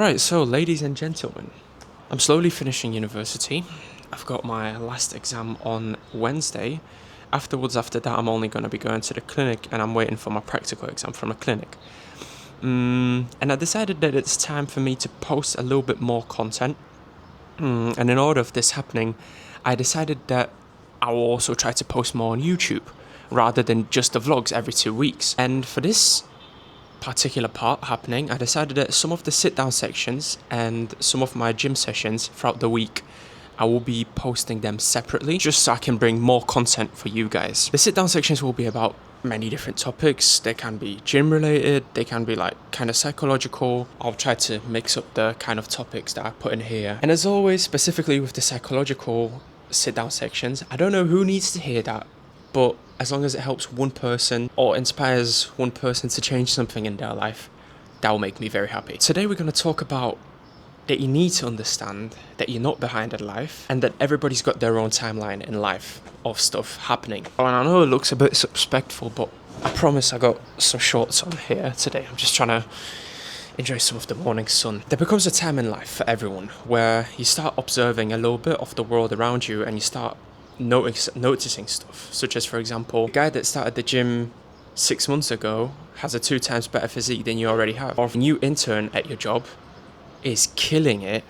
Alright, so ladies and gentlemen, I'm slowly finishing university. I've got my last exam on Wednesday. After that, I'm only going to be going to the clinic and I'm waiting for my practical exam from a clinic. And I decided that it's time for me to post a little bit more content. And in order of this happening, I decided that I will also try to post more on YouTube rather than just the vlogs every 2 weeks. And for this particular part happening, I decided that some of the sit-down sections and some of my gym sessions throughout the week, I will be posting them separately just so I can bring more content for you guys. The sit-down sections will be about many different topics. They can be gym related, they can be like kind of psychological. I'll try to mix up the kind of topics that I put in here. And as always, specifically with the psychological sit-down sections, I don't know who needs to hear that, but as long as it helps one person or inspires one person to change something in their life, that will make me very happy. Today we're going to talk about that you need to understand that you're not behind in life and that everybody's got their own timeline in life of stuff happening. And I know it looks a bit disrespectful, but I promise I got some shorts on here today. I'm just trying to enjoy some of the morning sun. There becomes a time in life for everyone where you start observing a little bit of the world around you and you start noticing stuff, such as, for example, the guy that started the gym 6 months ago has a 2 times better physique than you already have, or a new intern at your job is killing it,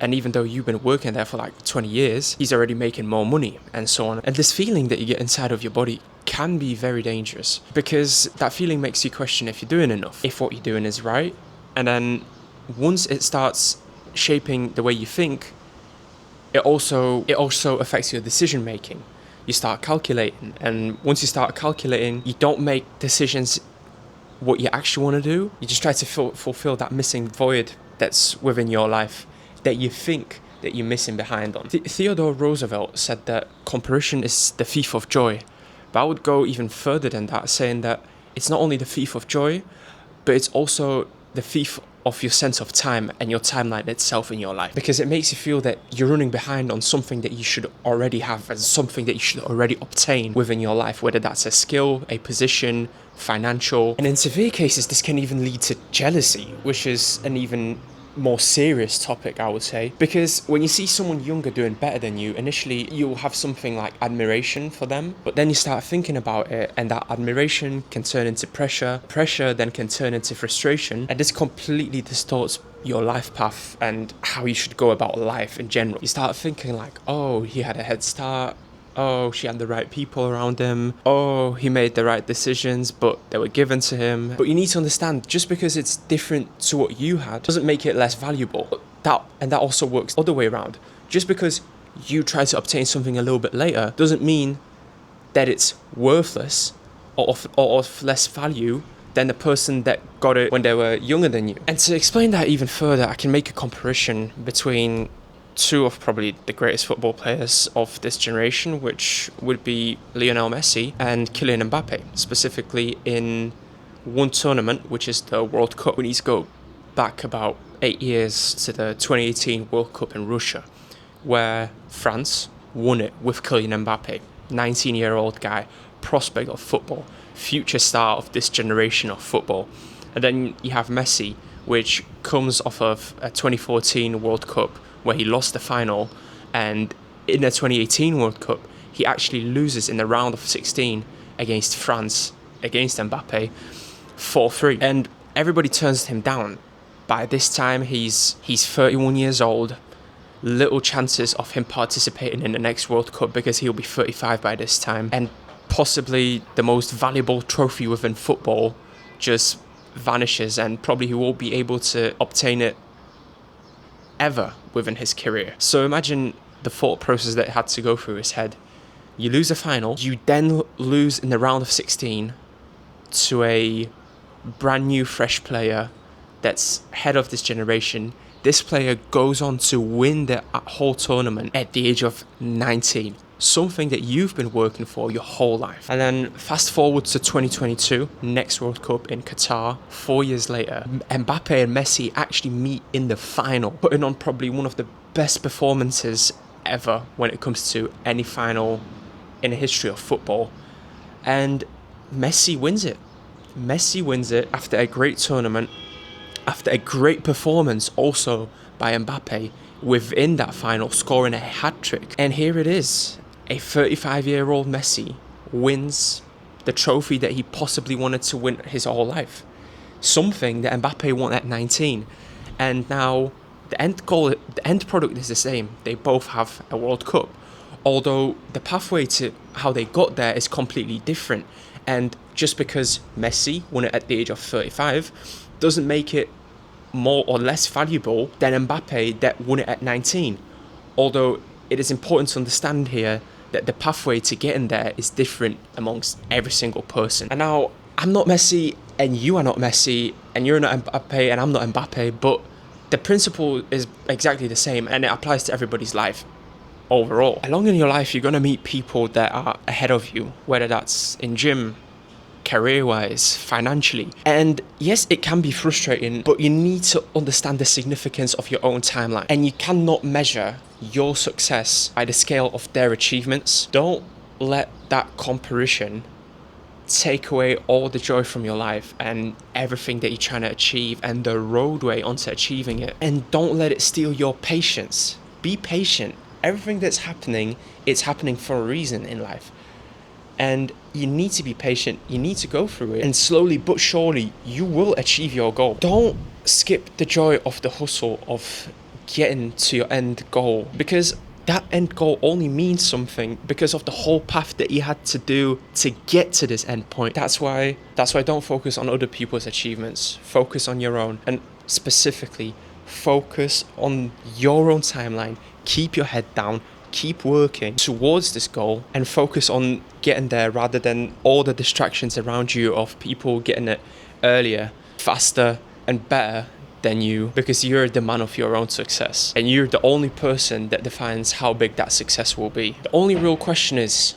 and even though you've been working there for like 20 years, he's already making more money, and so on. And this feeling that you get inside of your body can be very dangerous, because that feeling makes you question if you're doing enough, if what you're doing is right. And then once it starts shaping the way you think, it also affects your decision making. You start calculating, and once you start calculating, you don't make decisions what you actually want to do. You just try to fulfill that missing void that's within your life that you think that you're missing behind on. Theodore Roosevelt said that comparison is the thief of joy. But I would go even further than that, saying that it's not only the thief of joy, but it's also the thief of your sense of time and your timeline itself in your life, because it makes you feel that you're running behind on something that you should already have and something that you should already obtain within your life, whether that's a skill, a position, financial. And in severe cases, this can even lead to jealousy, which is an even more serious topic, I would say, because when you see someone younger doing better than you, initially you'll have something like admiration for them, but then you start thinking about it and that admiration can turn into pressure then can turn into frustration, and this completely distorts your life path and how you should go about life in general. You start thinking like, oh, he had a head start, oh, she had the right people around him, oh, he made the right decisions, but they were given to him. But you need to understand, just because it's different to what you had doesn't make it less valuable. That also works the other way around. Just because you try to obtain something a little bit later doesn't mean that it's worthless or of less value than the person that got it when they were younger than you. And to explain that even further, I can make a comparison between 2 of probably the greatest football players of this generation, which would be Lionel Messi and Kylian Mbappe, specifically in one tournament, which is the World Cup. We need to go back about 8 years to the 2018 World Cup in Russia, where France won it with Kylian Mbappe, 19-year-old guy, prospect of football, future star of this generation of football. And then you have Messi, which comes off of a 2014 World Cup where he lost the final, and in the 2018 World Cup, he actually loses in the round of 16 against France, against Mbappe, 4-3. And everybody turns him down. By this time, he's 31 years old. Little chances of him participating in the next World Cup because he'll be 35 by this time. And possibly the most valuable trophy within football just vanishes, and probably he won't be able to obtain it ever within his career. So imagine the thought process that had to go through his head. You lose a final, you then lose in the round of 16 to a brand new fresh player that's head of this generation. This player goes on to win the whole tournament at the age of 19. Something that you've been working for your whole life. And then fast forward to 2022, next World Cup in Qatar, 4 years later, Mbappe and Messi actually meet in the final, putting on probably one of the best performances ever when it comes to any final in the history of football. And Messi wins it. Messi wins it after a great tournament, after a great performance also by Mbappe within that final, scoring a hat-trick. And here it is, a 35-year-old Messi wins the trophy that he possibly wanted to win his whole life. Something that Mbappe won at 19. And now the end product is the same. They both have a World Cup. Although the pathway to how they got there is completely different. And just because Messi won it at the age of 35 doesn't make it more or less valuable than Mbappe that won it at 19. Although it is important to understand here that the pathway to getting there is different amongst every single person. And now, I'm not Messi and you are not Messi and you're not Mbappe and I'm not Mbappe, but the principle is exactly the same and it applies to everybody's life overall. Along in your life, you're going to meet people that are ahead of you, whether that's in gym, career-wise, financially. And yes, it can be frustrating, but you need to understand the significance of your own timeline. And you cannot measure your success by the scale of their achievements. Don't let that comparison take away all the joy from your life and everything that you're trying to achieve and the roadway onto achieving it. And don't let it steal your patience. Be patient. Everything that's happening, it's happening for a reason in life. And you need to be patient, you need to go through it, and slowly but surely you will achieve your goal. Don't skip the joy of the hustle of getting to your end goal, because that end goal only means something because of the whole path that you had to do to get to this end point. That's why don't focus on other people's achievements, focus on your own, and specifically focus on your own timeline. Keep your head down, keep working towards this goal and focus on getting there rather than all the distractions around you of people getting it earlier, faster and better than you, because you're the man of your own success and you're the only person that defines how big that success will be. The only real question is,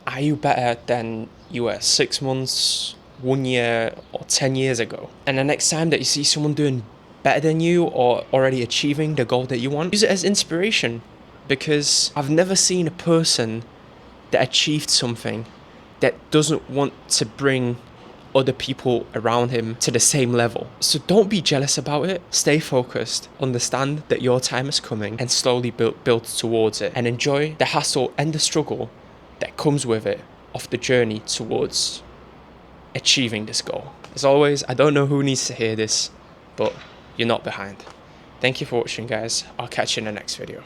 are you better than you were 6 months, 1 year or 10 years ago? And the next time that you see someone doing better than you or already achieving the goal that you want, use it as inspiration. Because I've never seen a person that achieved something that doesn't want to bring other people around him to the same level. So don't be jealous about it. Stay focused. Understand that your time is coming and slowly build towards it. And enjoy the hassle and the struggle that comes with it of the journey towards achieving this goal. As always, I don't know who needs to hear this, but you're not behind. Thank you for watching, guys. I'll catch you in the next video.